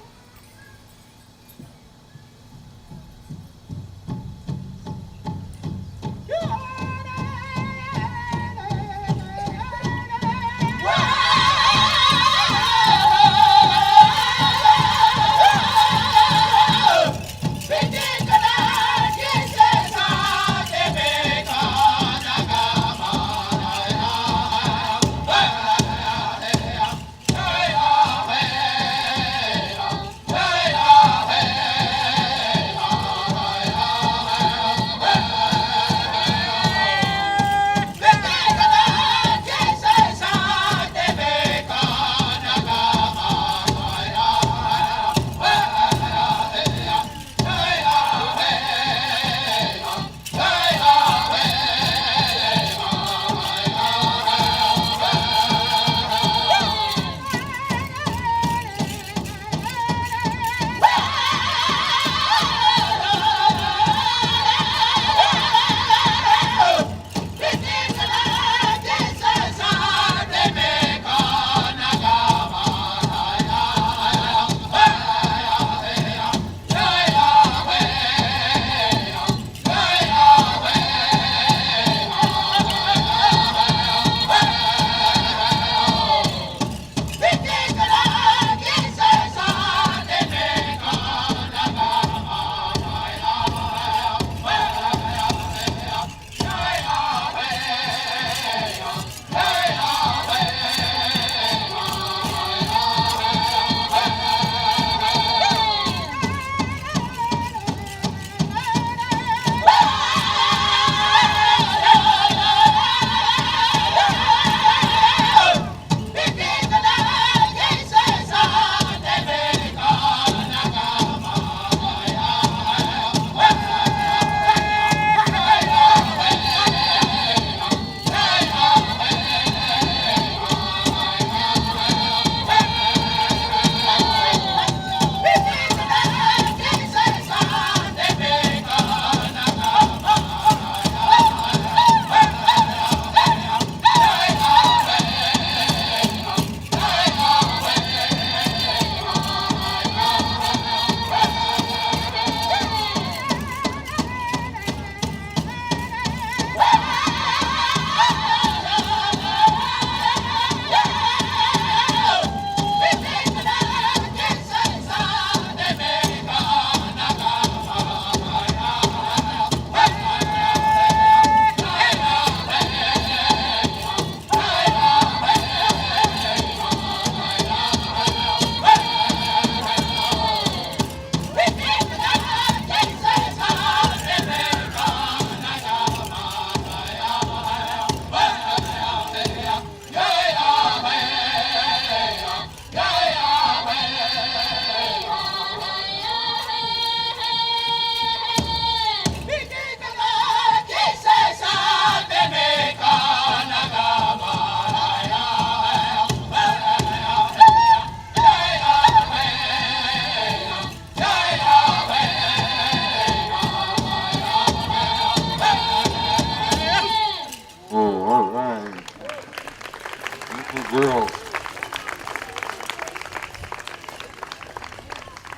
Girls.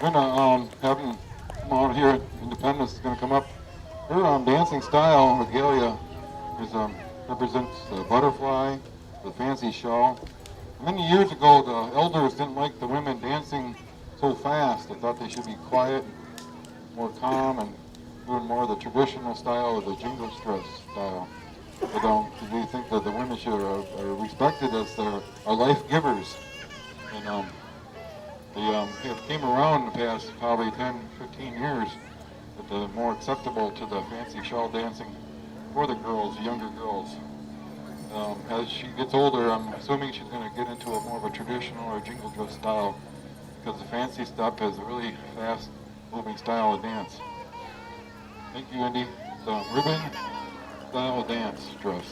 We're gonna have them come out here. Independence is gonna come up. Her dancing style, regalia, is represents the butterfly, the fancy shawl. Many years ago, the elders didn't like the women dancing so fast. They thought they should be quiet, more calm, and doing more of the traditional style of the jingle stress style. But we think that the women should are respected as are life givers. And they came around in the past probably 10, 15 years, that they're more acceptable to the fancy shawl dancing for the girls, younger girls. As she gets older, I'm assuming she's going to get into a more of a traditional or jingle dress style, because the fancy stuff is a really fast moving style of dance. Thank you, Indy. It's a ribbon style of dance dress.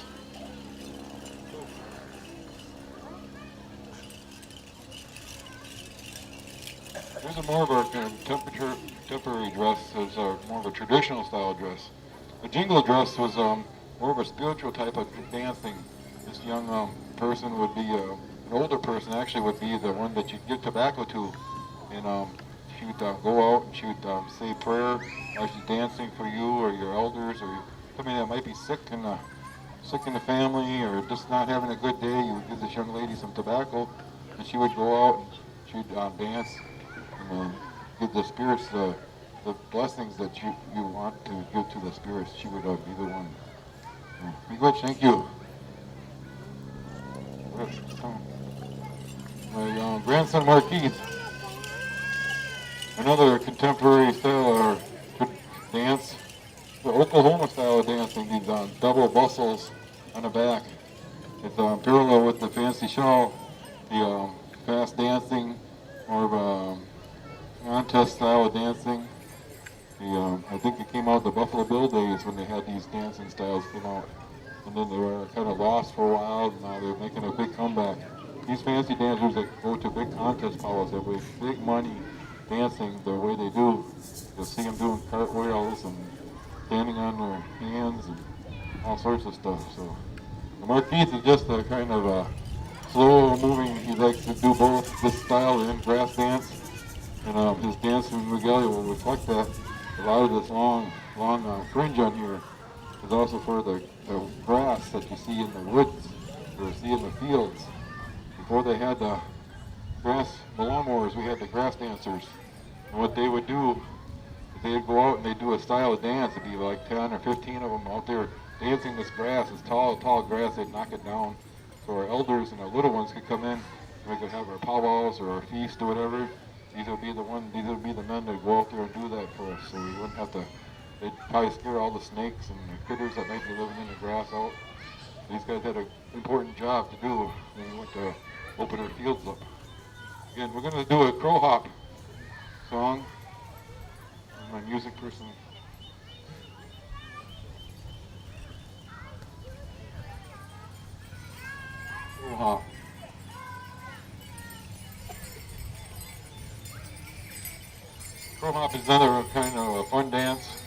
Here's a more of our contemporary dress. Is more of a traditional style dress. The jingle dress was more of a spiritual type of dancing. This young person would be an older person. Actually, would be the one that you'd give tobacco to, and she would go out and she would say prayer while she's dancing for you or your elders or somebody that might be sick in the family or just not having a good day. You would give this young lady some tobacco, and she would go out and she would dance and give the spirits the blessings that you want to give to the spirits. She would be the one. Be good, thank you. My grandson Marquise, another contemporary style or dance, the Oklahoma style of dancing, these double bustles on the back. It's parallel with the fancy shawl, the fast dancing, more of a contest style of dancing. I think it came out the Buffalo Bill days when they had these dancing styles come out. And then they were kind of lost for a while, and now they're making a big comeback. These fancy dancers that go to big contest balls that with big money dancing the way they do, you'll see them doing cartwheels and standing on their hands and all sorts of stuff. So Marquise is just a kind of a slow moving, he likes to do both this style and grass dance. And his dancing regalia will reflect that. A lot of this long fringe on here is also for the grass that you see in the woods or see in the fields. Before they had the grass lawnmowers, we had the grass dancers. And what they would do, they'd go out and they'd do a style of dance. It'd be like 10 or 15 of them out there dancing this grass, this tall grass. They'd knock it down so our elders and our little ones could come in. We could have our powwows or our feast or whatever. These would be the men that go out there and do that for us, so we wouldn't have to. They'd probably scare all the snakes and the critters that might be living in the grass out. These guys had an important job to do when we went to open our fields up. Again, we're going to do a crow hop song. I'm my music person. Crow hop. Crow hop is another kind of a fun dance,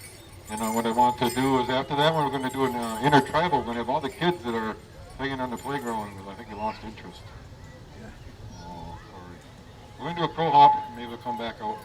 and what I want to do is after that we're going to do an intertribal. We're going to have all the kids that are playing on the playground, because I think they lost interest. Oh, sorry. We're going to do a crow hop, and maybe we'll come back out.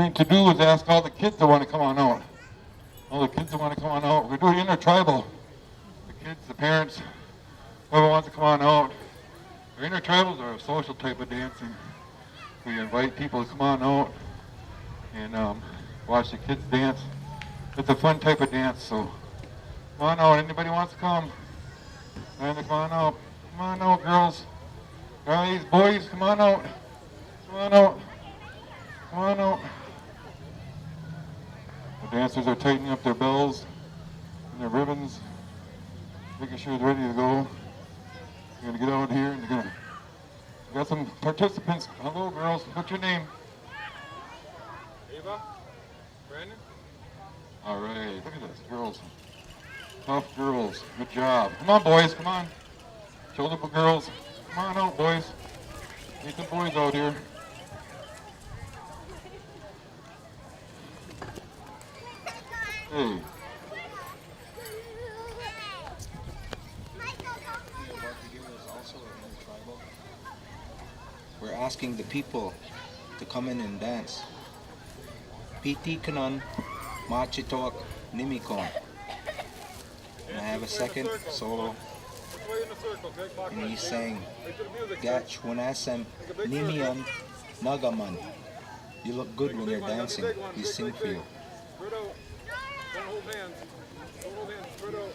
thing to do is ask all the kids that want to come on out. All the kids that want to come on out. We're doing intertribal. The kids, the parents, whoever wants to come on out. Our intertribals are a social type of dancing. We invite people to come on out and watch the kids dance. It's a fun type of dance, so come on out. Anybody wants to come? Come on out. Come on out, girls. Guys, boys, come on out. Come on out. Come on out. The dancers are tightening up their bells and their ribbons, making sure they're ready to go. You're gonna get out here and you got some participants. Hello, girls. What's your name? Ava? Brandon? All right. Look at this, girls. Tough girls. Good job. Come on, boys. Come on. Shoulder girls. Come on out, boys. Need some boys out here. Hey. We're asking the people to come in and dance. Piti kanon, machitok, nimikon. And I have a second solo, and he's saying, Gach wanasem nimion nagaman. You look good when you're dancing. We sing for you. Spread out. Don't hold hands. Don't hold hands. Spread out.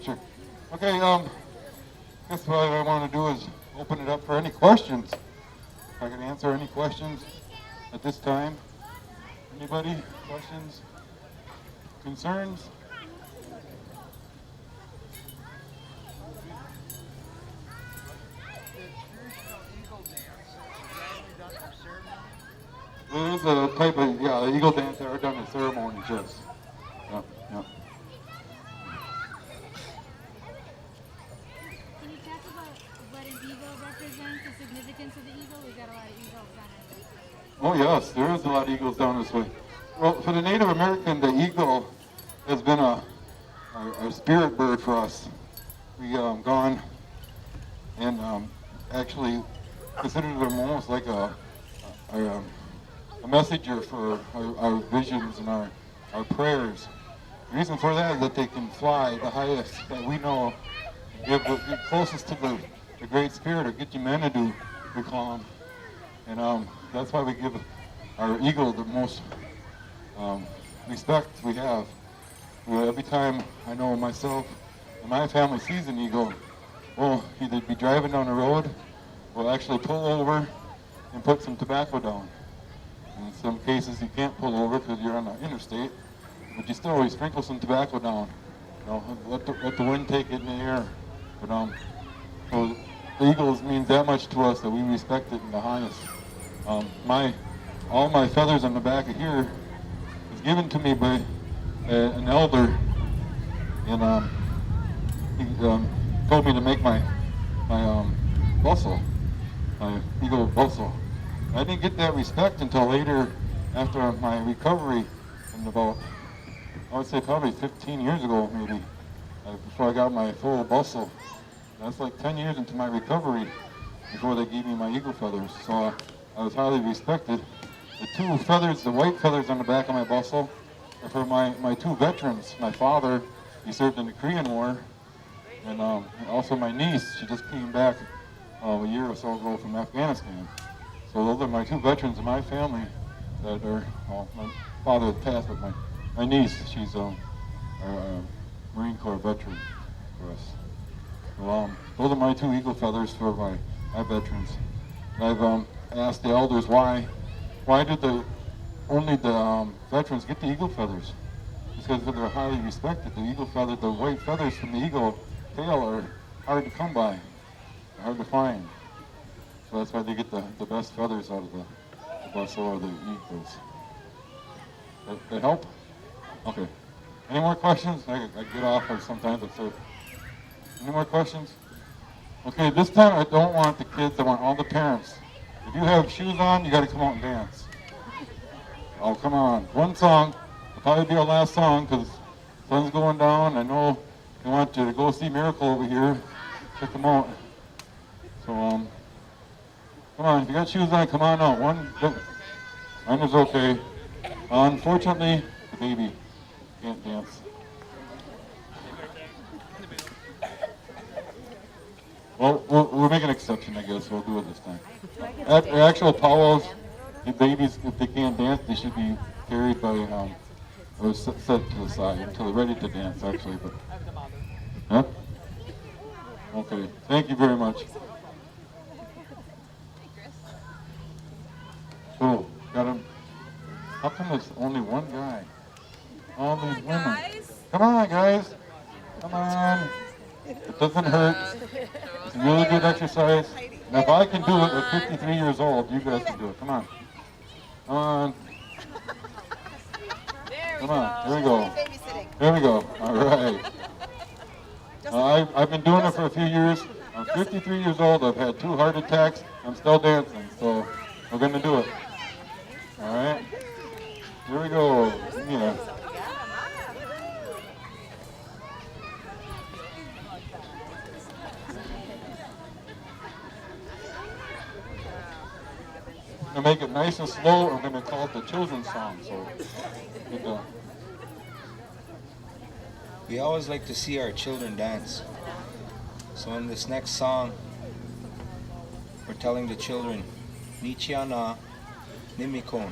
Sure. Okay, guess what I want to do is open it up for any questions. If I can answer any questions at this time. Anybody? Questions? Concerns? There is a type of, eagle dance that are done in ceremonies, yes. Yeah, yeah. Can you talk about what an eagle represents, the significance of the eagle? We've got a lot of eagles down in Oh yes, there is a lot of eagles down this way. Well, for the Native American, the eagle has been our spirit bird for us. We gone and actually considered them almost like a messenger for our visions and our prayers. The reason for that is that they can fly the highest that we know, get closest to the Great Spirit, or Gitchimanadu, we call them. And that's why we give our eagle the most respect we have. Every time I know myself and my family sees an eagle, we'll either be driving down the road, we'll actually pull over and put some tobacco down. In some cases you can't pull over because you're on the interstate, but you still always sprinkle some tobacco down. You know, let the wind take it in the air. But so the eagles means that much to us that we respect it in the highest. All my feathers on the back of here was given to me by an elder, and he told me to make my bustle, my eagle bustle. I didn't get that respect until later, after my recovery, from about, I would say probably 15 years ago maybe, before I got my full bustle. That's like 10 years into my recovery before they gave me my eagle feathers. So I was highly respected. The two feathers, the white feathers on the back of my bustle, are for my two veterans. My father, he served in the Korean War, and also my niece, she just came back a year or so ago from Afghanistan. So those are my two veterans in my family that are, well, my father had passed, but my niece, she's a Marine Corps veteran for us. So those are my two eagle feathers for my veterans. And I've asked the elders why did only the veterans get the eagle feathers? It's because they're highly respected. The eagle feather, the white feathers from the eagle tail are hard to come by, hard to find. So that's why they get the best feathers out of the bustle or the eagles. That help? Okay. Any more questions? I get off or sometimes I say. Any more questions? Okay, this time I don't want the kids, I want all the parents. If you have shoes on, you gotta come out and dance. Oh, come on. One song. It'll probably be our last song because the sun's going down. I know you want to go see Miracle over here. Check them out. So, come on. If you got shoes on, come on out. Mine is okay. Unfortunately, the baby can't dance. Well, we'll make an exception, I guess. We'll do it this time. At the actual powwows, the babies, if they can't dance, they should be carried by, or set to the side until they're ready to dance, actually. But, huh? Okay. Thank you very much. Oh, got him. How come there's only one guy? All these women. Come on, guys. Come on. It doesn't hurt. It's a really good exercise. And if I can do it at 53 years old, you guys can do it. Come on. Come on. Come on. Here we go. There we go. All right. I've been doing it for a few years. I'm 53 years old. I've had 2 heart attacks. I'm still dancing. So we're going to do it. All right. Here we go. Yeah. To make it nice and slow, we're going to call it the children's song. So, We always like to see our children dance. So in this next song, we're telling the children, Nichiana Nimikon.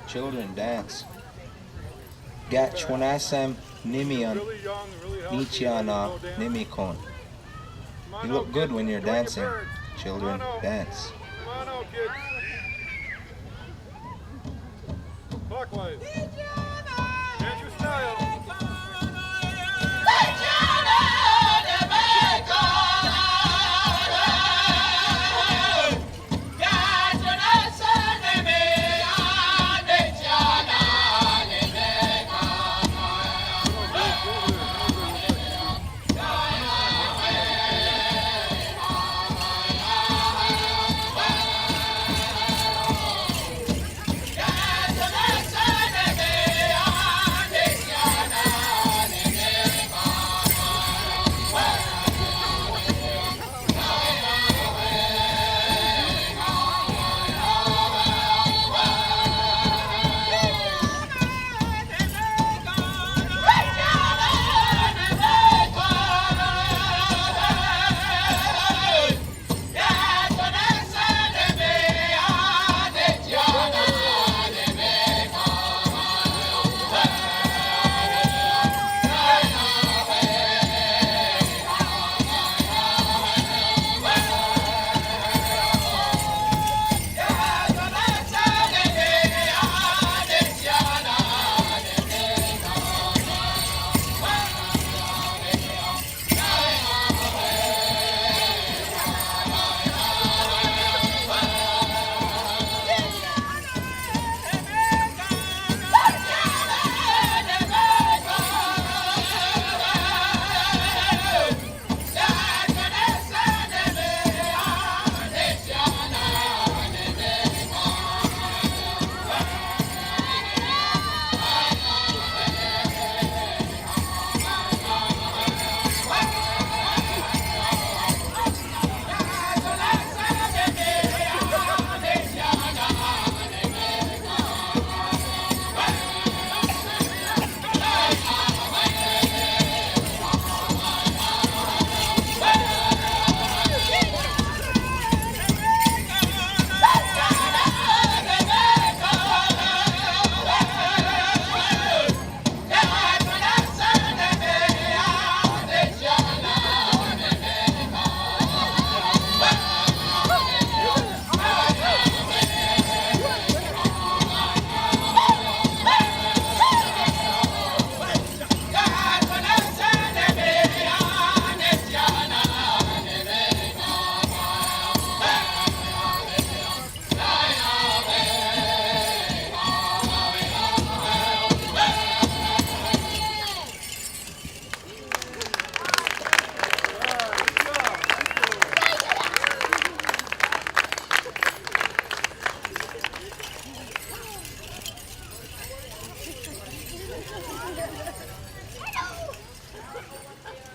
Children, dance. Gachwanasam Nimian Really young, really healthy. Nichiana No dance. Nimikon. Come on You look out, good kids. when you're Join the dancing. parents. Children, Come on out. dance. Come on out, kids. Clockwise. Dance your style.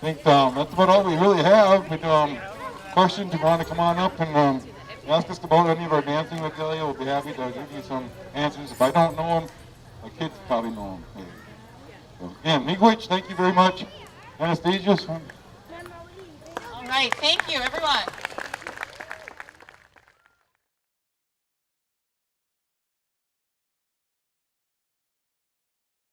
I think that's about all we really have. But questions, you want to come on up and ask us about any of our dancing regalia, we'll be happy to give you some answers. If I don't know them, my kids probably know them. So, again, Miigwech, thank you very much. Anastasia. All right, thank you, everyone.